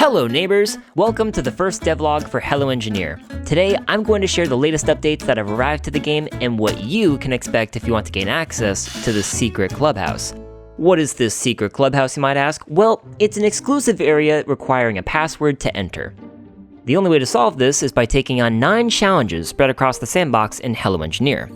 Hello neighbors! Welcome to the first devlog for Hello Engineer. Today, I'm going to share the latest updates that have arrived to the game and what you can expect if you want to gain access to the secret clubhouse. What is this secret clubhouse, you might ask? Well, it's an exclusive area requiring a password to enter. The only way to solve this is by taking on 9 challenges spread across the sandbox in Hello Engineer.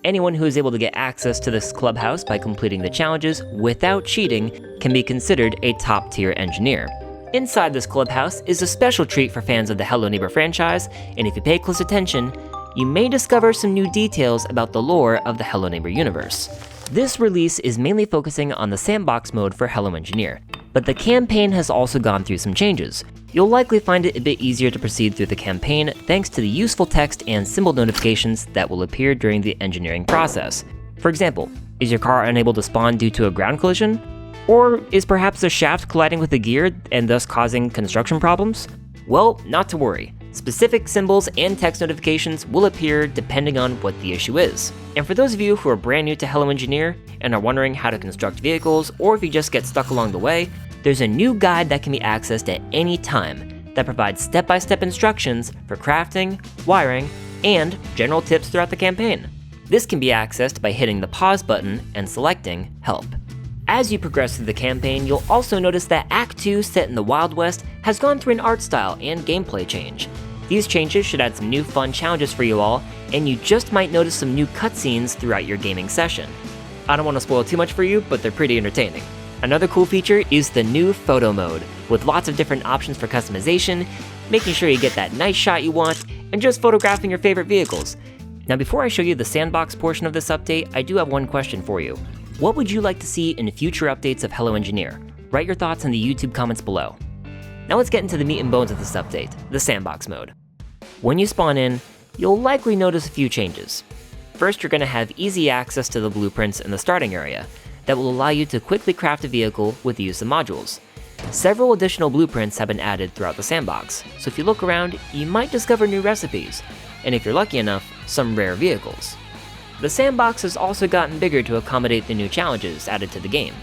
Anyone who is able to get access to this clubhouse by completing the challenges without cheating can be considered a top-tier engineer. Inside this clubhouse is a special treat for fans of the Hello Neighbor franchise, and if you pay close attention, you may discover some new details about the lore of the Hello Neighbor universe. This release is mainly focusing on the Sandbox mode for Hello Engineer, but the campaign has also gone through some changes. You'll likely find it a bit easier to proceed through the campaign thanks to the useful text and symbol notifications that will appear during the engineering process. For example, is your car unable to spawn due to a ground collision? Or is perhaps a shaft colliding with a gear and thus causing construction problems? Well, not to worry. Specific symbols and text notifications will appear depending on what the issue is. And for those of you who are brand new to Hello Engineer and are wondering how to construct vehicles, or if you just get stuck along the way, there's a new guide that can be accessed at any time that provides step-by-step instructions for crafting, wiring, and general tips throughout the campaign. This can be accessed by hitting the pause button and selecting Help. As you progress through the campaign, you'll also notice that Act 2 set in the Wild West has gone through an art style and gameplay change. These changes should add some new fun challenges for you all, and you just might notice some new cutscenes throughout your gaming session. I don't want to spoil too much for you, but they're pretty entertaining. Another cool feature is the new photo mode, with lots of different options for customization, making sure you get that nice shot you want, and just photographing your favorite vehicles. Now before I show you the sandbox portion of this update, I do have one question for you. What would you like to see in future updates of Hello Engineer? Write your thoughts in the YouTube comments below. Now let's get into the meat and bones of this update, the sandbox mode. When you spawn in, you'll likely notice a few changes. First, you're going to have easy access to the blueprints in the starting area that will allow you to quickly craft a vehicle with the use of modules. Several additional blueprints have been added throughout the sandbox, so if you look around, you might discover new recipes, and if you're lucky enough, some rare vehicles. The sandbox has also gotten bigger to accommodate the new challenges added to the game.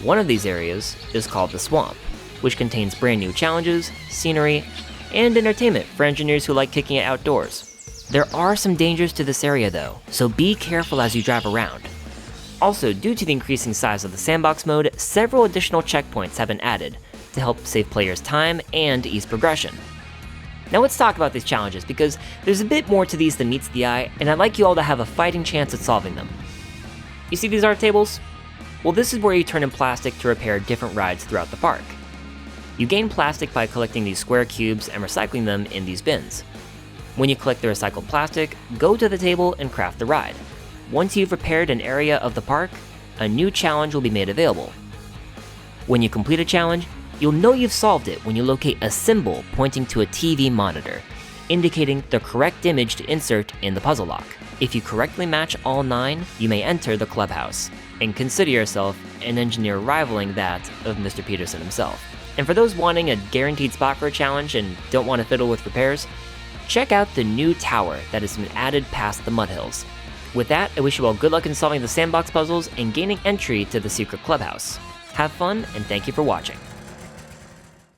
One of these areas is called the Swamp, which contains brand new challenges, scenery, and entertainment for engineers who like kicking it outdoors. There are some dangers to this area though, so be careful as you drive around. Also, due to the increasing size of the sandbox mode, several additional checkpoints have been added to help save players time and ease progression. Now let's talk about these challenges because there's a bit more to these than meets the eye, and I'd like you all to have a fighting chance at solving them. You see these art tables? Well, this is where you turn in plastic to repair different rides throughout the park. You gain plastic by collecting these square cubes and recycling them in these bins. When you collect the recycled plastic, go to the table and craft the ride. Once you've repaired an area of the park, a new challenge will be made available. When you complete a challenge, you'll know you've solved it when you locate a symbol pointing to a TV monitor, indicating the correct image to insert in the puzzle lock. If you correctly match all 9, you may enter the clubhouse, and consider yourself an engineer rivaling that of Mr. Peterson himself. And for those wanting a guaranteed spot for a challenge and don't want to fiddle with repairs, check out the new tower that has been added past the mudhills. With that, I wish you all good luck in solving the sandbox puzzles and gaining entry to the secret clubhouse. Have fun, and thank you for watching.